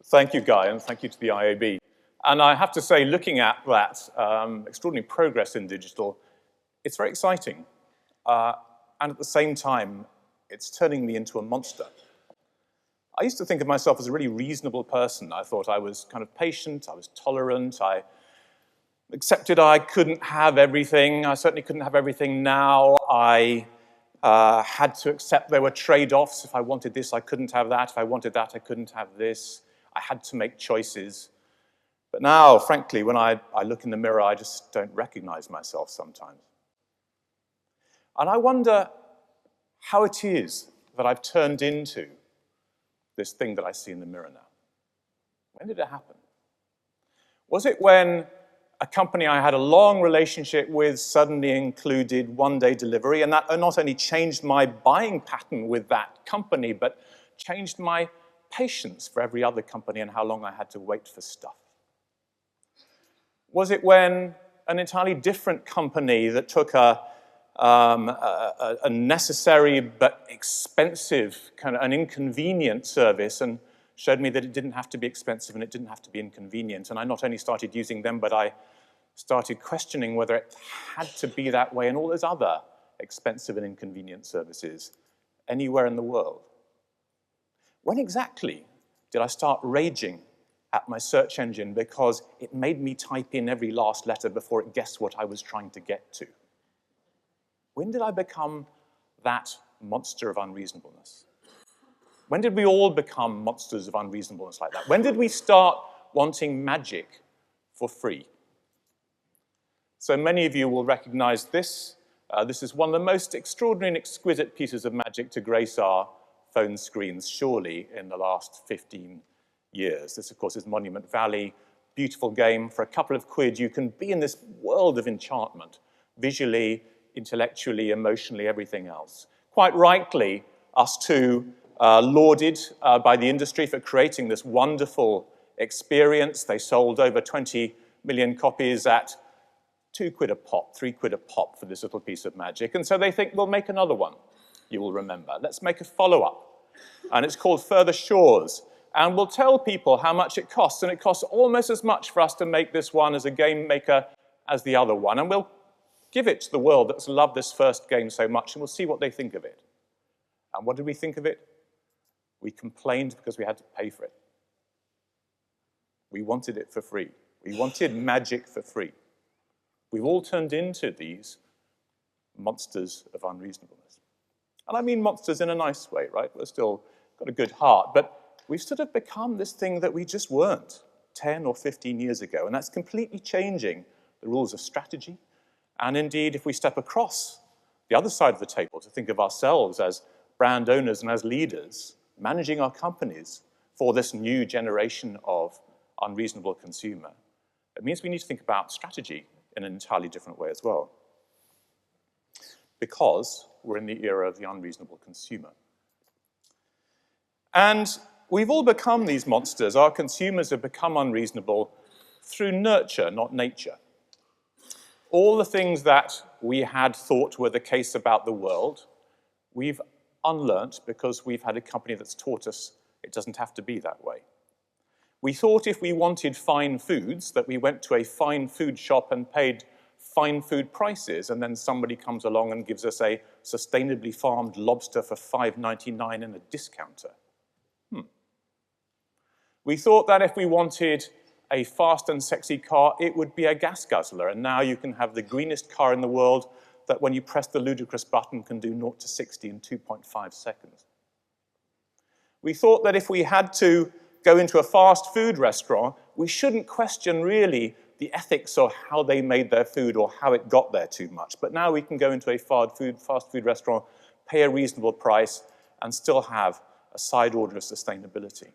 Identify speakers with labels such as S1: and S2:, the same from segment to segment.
S1: Thank you, Guy, and thank you to the IAB. And I have to say, looking at that extraordinary progress in digital, it's very exciting. And at the same time, it's turning me into a monster. I used to think of myself as a really reasonable person. I thought I was kind of patient, I was tolerant, I accepted I couldn't have everything. I certainly couldn't have everything now. I had to accept there were trade-offs. If I wanted this, I couldn't have that. If I wanted that, I couldn't have this. I had to make choices. But now, frankly, when I look in the mirror, I just don't recognize myself sometimes. And I wonder how it is that I've turned into this thing that I see in the mirror now. When did it happen? Was it when a company I had a long relationship with suddenly included one-day delivery, and that not only changed my buying pattern with that company, but changed my patience for every other company and how long I had to wait for stuff? Was it when an entirely different company that took a necessary but expensive, kind of an inconvenient service and showed me that it didn't have to be expensive and it didn't have to be inconvenient. And I not only started using them, but I started questioning whether it had to be that way in all those other expensive and inconvenient services anywhere in the world. When exactly did I start raging at my search engine because it made me type in every last letter before it guessed what I was trying to get to? When did I become that monster of unreasonableness? When did we all become monsters of unreasonableness like that? When did we start wanting magic for free? So many of you will recognize this. This is one of the most extraordinary and exquisite pieces of magic to grace our phone screens, surely, in the last 15 years. This, of course, is Monument Valley. Beautiful game. For a couple of quid, you can be in this world of enchantment, visually, intellectually, emotionally, everything else. Quite rightly, us two lauded by the industry for creating this wonderful experience. They sold over 20 million copies at 2 quid a pop, 3 quid a pop for this little piece of magic. And so they think, we'll make another one, you will remember. Let's make a follow-up. And it's called Further Shores. And we'll tell people how much it costs. And it costs almost as much for us to make this one as a game maker as the other one. And we'll give it to the world that's loved this first game so much, and we'll see what they think of it. And what did we think of it? We complained because we had to pay for it. We wanted it for free. We wanted magic for free. We've all turned into these monsters of unreasonableness. And I mean monsters in a nice way, right? We've still got a good heart, but we've sort of become this thing that we just weren't 10 or 15 years ago, and that's completely changing the rules of strategy. And indeed, if we step across the other side of the table to think of ourselves as brand owners and as leaders, managing our companies for this new generation of unreasonable consumer, it means we need to think about strategy in an entirely different way as well. Because we're in the era of the unreasonable consumer. And we've all become these monsters. Our consumers have become unreasonable through nurture, not nature. All the things that we had thought were the case about the world, we've unlearnt because we've had a company that's taught us it doesn't have to be that way. We thought if we wanted fine foods, that we went to a fine food shop and paid fine food prices, and then somebody comes along and gives us a sustainably farmed lobster for $5.99 in a discounter. We thought that if we wanted a fast and sexy car, it would be a gas guzzler, and now you can have the greenest car in the world that when you press the ludicrous button can do 0 to 60 in 2.5 seconds. We thought that if we had to go into a fast food restaurant, we shouldn't question really the ethics of how they made their food or how it got there too much. But now we can go into a fast food restaurant, pay a reasonable price, and still have a side order of sustainability.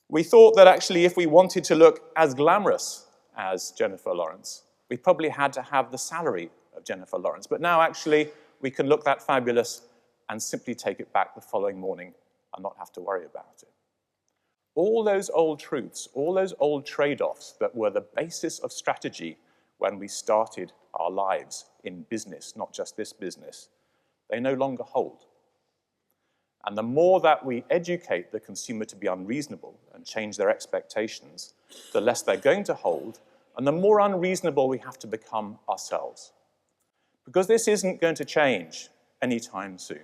S1: We thought that actually if we wanted to look as glamorous as Jennifer Lawrence, we probably had to have the salary of Jennifer Lawrence. But now actually we can look that fabulous and simply take it back the following morning and not have to worry about it. All those old truths, all those old trade-offs that were the basis of strategy when we started our lives in business, not just this business, they no longer hold. And the more that we educate the consumer to be unreasonable and change their expectations, the less they're going to hold, and the more unreasonable we have to become ourselves. Because this isn't going to change anytime soon.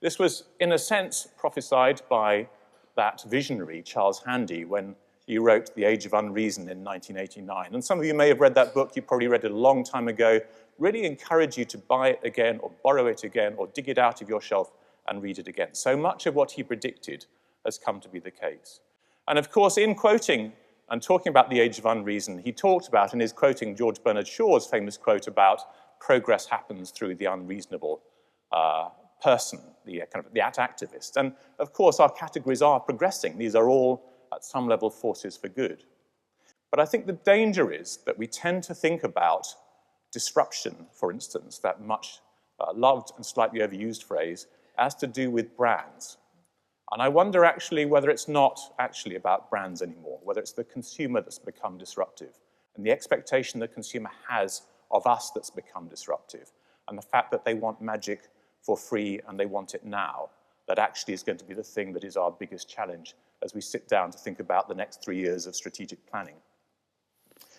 S1: This was, in a sense, prophesied by that visionary, Charles Handy, when he wrote The Age of Unreason in 1989. And some of you may have read that book. You probably read it a long time ago. Really encourage you to buy it again or borrow it again or dig it out of your shelf and read it again. So much of what he predicted has come to be the case. And of course, in quoting and talking about the age of unreason, he talked about, and is quoting George Bernard Shaw's famous quote about progress happens through the unreasonable person, the activist. And of course, our categories are progressing. These are all, at some level, forces for good. But I think the danger is that we tend to think about disruption, for instance, that much loved and slightly overused phrase, as to do with brands. And I wonder actually whether it's not actually about brands anymore, whether it's the consumer that's become disruptive, and the expectation the consumer has of us that's become disruptive, and the fact that they want magic for free and they want it now, that actually is going to be the thing that is our biggest challenge as we sit down to think about the next 3 years of strategic planning.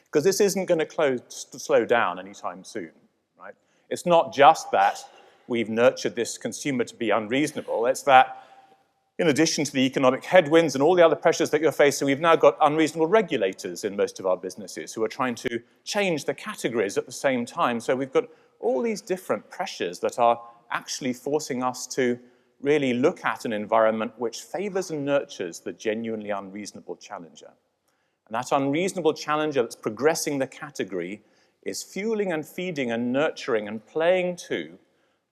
S1: Because this isn't going to slow down anytime soon, right? It's not just that we've nurtured this consumer to be unreasonable. It's that, in addition to the economic headwinds and all the other pressures that you're facing, we've now got unreasonable regulators in most of our businesses who are trying to change the categories at the same time. So we've got all these different pressures that are actually forcing us to really look at an environment which favors and nurtures the genuinely unreasonable challenger. And that unreasonable challenger that's progressing the category is fueling and feeding and nurturing and playing to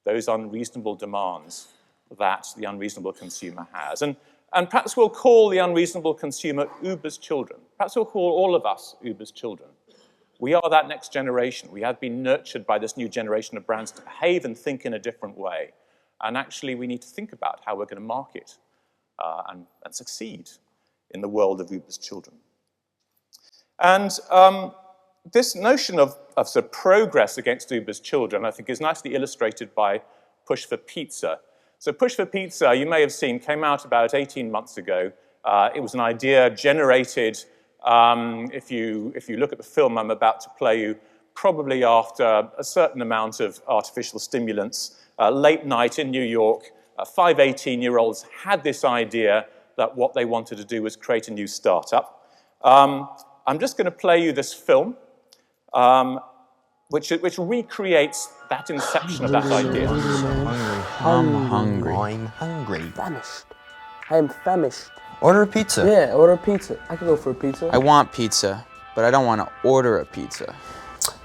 S1: those unreasonable demands that the unreasonable consumer has. And perhaps we'll call the unreasonable consumer Uber's children. Perhaps we'll call all of us Uber's children. We are that next generation. We have been nurtured by this new generation of brands to behave and think in a different way. And actually, we need to think about how we're going to market and succeed in the world of Uber's children. And this notion of sort of progress against Uber's children, I think, is nicely illustrated by Push for Pizza. So Push for Pizza, you may have seen, came out about 18 months ago. It was an idea generated, if you look at the film I'm about to play you, probably after a certain amount of artificial stimulants, late night in New York, 5 18-year-olds had this idea that what they wanted to do was create a new startup. I'm just going to play you this film, which recreates that inception of that idea.
S2: I'm hungry. I'm hungry.
S3: Famished. I am famished.
S2: Order a pizza.
S3: Yeah, order a pizza. I can go for a pizza.
S4: I want pizza, but I don't want to order a pizza.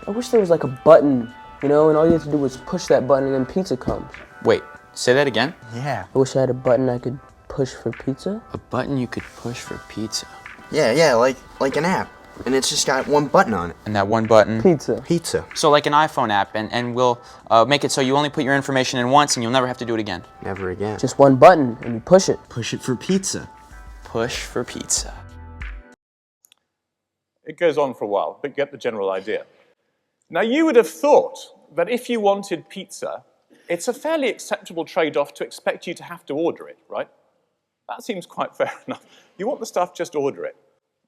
S3: I wish there was like a button, you know, and all you have to do was push that button and then pizza comes.
S4: Wait, say that again?
S2: Yeah.
S3: I wish I had a button I could push for pizza.
S4: A button you could push for pizza.
S2: Yeah, like an app. And it's just got one button on it.
S4: And that one button?
S3: Pizza.
S2: Pizza.
S4: So like an iPhone app, and we'll make it so you only put your information in once and you'll never have to do it again.
S2: Never again.
S3: Just one button and you push it.
S2: Push it for pizza.
S4: Push for pizza.
S1: It goes on for a while, but get the general idea. Now, you would have thought that if you wanted pizza, it's a fairly acceptable trade-off to expect you to have to order it, right? That seems quite fair enough. You want the stuff, just order it.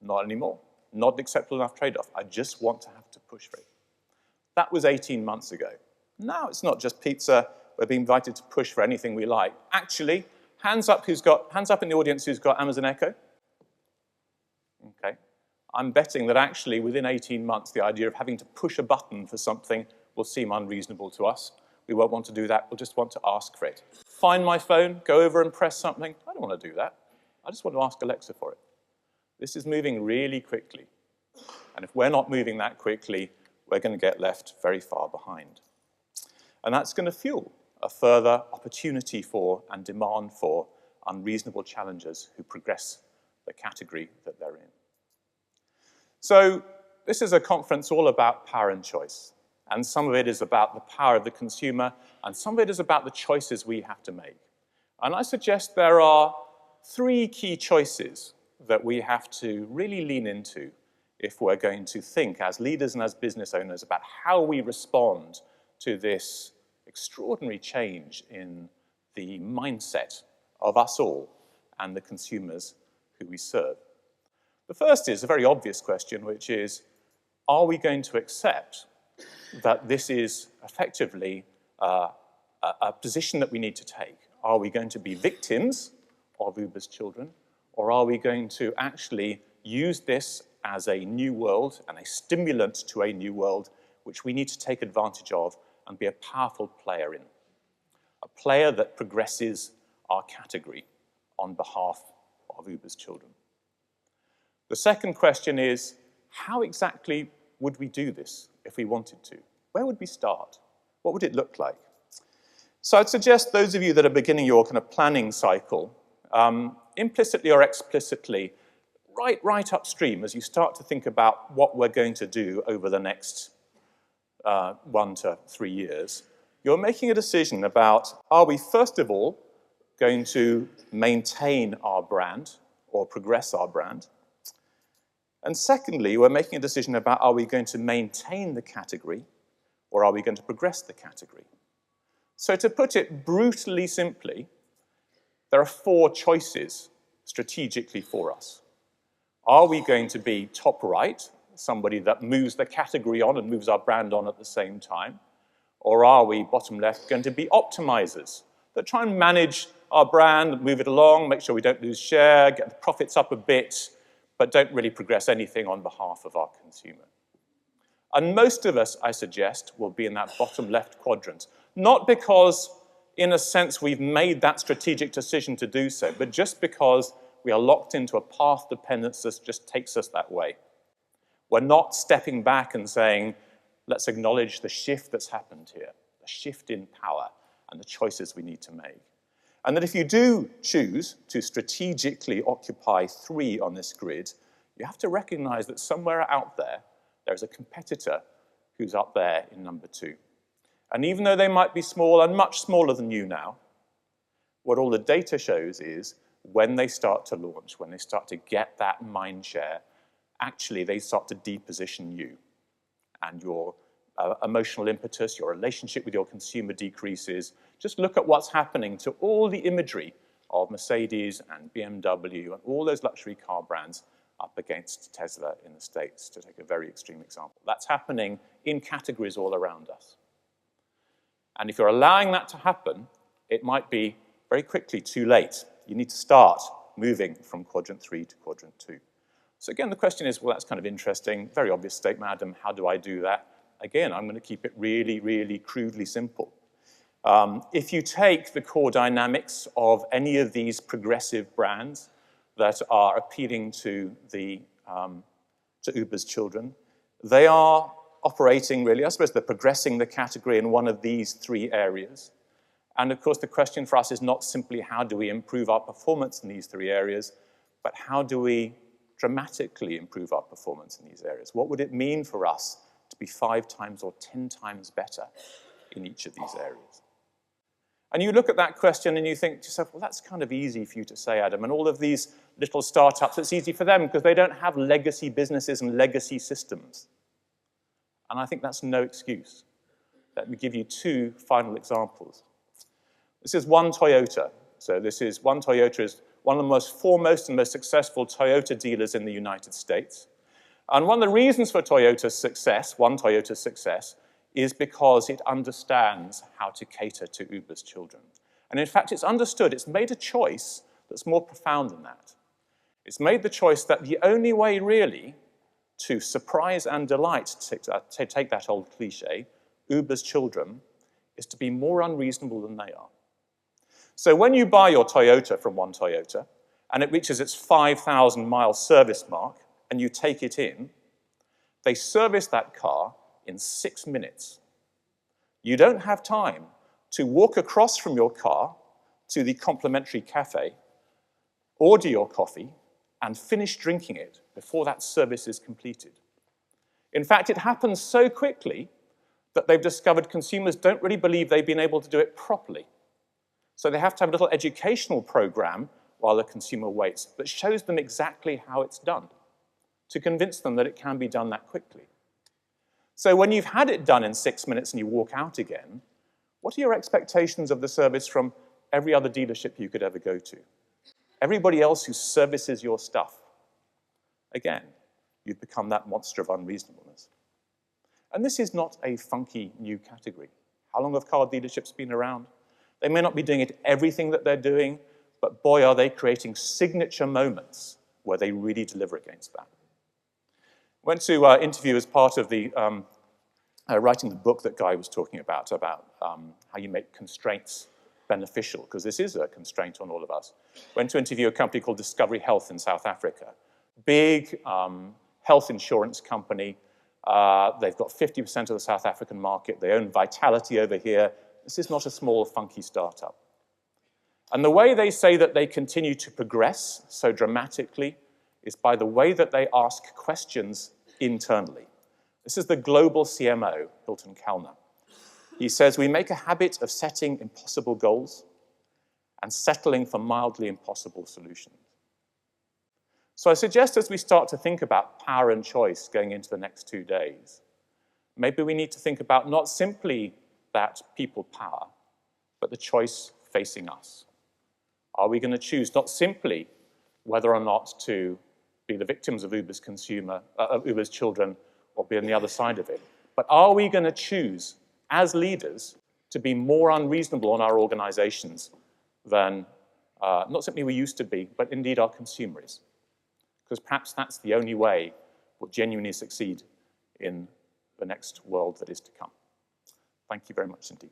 S1: Not anymore. Not an acceptable enough trade-off. I just want to have to push for it. That was 18 months ago. Now it's not just pizza. We're being invited to push for anything we like. Actually, hands up in the audience who's got Amazon Echo. Okay. I'm betting that actually within 18 months, the idea of having to push a button for something will seem unreasonable to us. We won't want to do that. We'll just want to ask for it. Find my phone, go over and press something. I don't want to do that. I just want to ask Alexa for it. This is moving really quickly. And if we're not moving that quickly, we're going to get left very far behind. And that's going to fuel a further opportunity for and demand for unreasonable challengers who progress the category that they're in. So this is a conference all about power and choice. And some of it is about the power of the consumer, and some of it is about the choices we have to make. And I suggest there are 3 key choices that we have to really lean into if we're going to think as leaders and as business owners about how we respond to this extraordinary change in the mindset of us all and the consumers who we serve. The first is a very obvious question, which is, are we going to accept that this is effectively a position that we need to take? Are we going to be victims of Uber's children, or are we going to actually use this as a new world and a stimulant to a new world which we need to take advantage of and be a powerful player in? A player that progresses our category on behalf of Uber's children. The second question is, how exactly would we do this if we wanted to? Where would we start? What would it look like? So I'd suggest those of you that are beginning your kind of planning cycle, implicitly or explicitly, right upstream as you start to think about what we're going to do over the next 1 to 3 years, you're making a decision about, are we first of all going to maintain our brand or progress our brand? And secondly, we're making a decision about, are we going to maintain the category or are we going to progress the category? So to put it brutally simply, there are 4 choices strategically for us. Are we going to be top right, somebody that moves the category on and moves our brand on at the same time? Or are we, bottom left, going to be optimizers that try and manage our brand, move it along, make sure we don't lose share, get the profits up a bit, but don't really progress anything on behalf of our consumer? And most of us, I suggest, will be in that bottom left quadrant. Not because, in a sense, we've made that strategic decision to do so, but just because we are locked into a path dependence that just takes us that way. We're not stepping back and saying, let's acknowledge the shift that's happened here, the shift in power and the choices we need to make. And that if you do choose to strategically occupy 3 on this grid, you have to recognize that somewhere out there, there's a competitor who's up there in number 2. And even though they might be small and much smaller than you now, what all the data shows is when they start to launch, when they start to get that mind share, actually they start to deposition you. And your emotional impetus, your relationship with your consumer decreases. Just look at what's happening to all the imagery of Mercedes and BMW and all those luxury car brands up against Tesla in the States, to take a very extreme example. That's happening in categories all around us. And if you're allowing that to happen, it might be very quickly too late. You need to start moving from quadrant 3 to quadrant 2. So again, the question is, well, that's kind of interesting. Very obvious statement, Adam. How do I do that? Again, I'm going to keep it really, really crudely simple. If you take the core dynamics of any of these progressive brands that are appealing to Uber's children, they are operating really, I suppose they're progressing the category in one of these 3 areas. And of course, the question for us is not simply how do we improve our performance in these 3 areas, but how do we dramatically improve our performance in these areas? What would it mean for us to be 5 times or 10 times better in each of these areas? And you look at that question and you think to yourself, well, that's kind of easy for you to say, Adam. And all of these little startups, it's easy for them because they don't have legacy businesses and legacy systems. And I think that's no excuse. Let me give you 2 final examples. This is One Toyota. So One Toyota is one of the most foremost and most successful Toyota dealers in the United States. And one of the reasons for One Toyota's success, is because it understands how to cater to Uber's children. And in fact, it's understood, it's made a choice that's more profound than that. It's made the choice that the only way really to surprise and delight, to take that old cliche, Uber's children, is to be more unreasonable than they are. So when you buy your Toyota from One Toyota, and it reaches its 5,000-mile service mark, and you take it in, they service that car in 6 minutes. You don't have time to walk across from your car to the complimentary cafe, order your coffee, and finish drinking it before that service is completed. In fact, it happens so quickly that they've discovered consumers don't really believe they've been able to do it properly. So they have to have a little educational program while the consumer waits that shows them exactly how it's done, to convince them that it can be done that quickly. So when you've had it done in 6 minutes and you walk out again, what are your expectations of the service from every other dealership you could ever go to, everybody else who services your stuff, again, you've become that monster of unreasonableness. And this is not a funky new category. How long have car dealerships been around? They may not be doing everything that they're doing, but boy, are they creating signature moments where they really deliver against that. Went to interview as part of the writing the book that Guy was talking about how you make constraints beneficial, because this is a constraint on all of us. Went to interview a company called Discovery Health in South Africa. Big health insurance company. They've got 50% of the South African market. They own Vitality over here. This is not a small, funky startup. And the way they say that they continue to progress so dramatically is by the way that they ask questions internally. This is the global CMO, Hilton Kellner. He says, we make a habit of setting impossible goals and settling for mildly impossible solutions. So I suggest as we start to think about power and choice going into the next 2 days, maybe we need to think about not simply that people power, but the choice facing us. Are we going to choose not simply whether or not to be the victims of Uber's children or be on the other side of it, but are we going to choose as leaders to be more unreasonable in our organizations than not simply we used to be, but indeed our consumer is? Because perhaps that's the only way we'll genuinely succeed in the next world that is to come. Thank you very much indeed.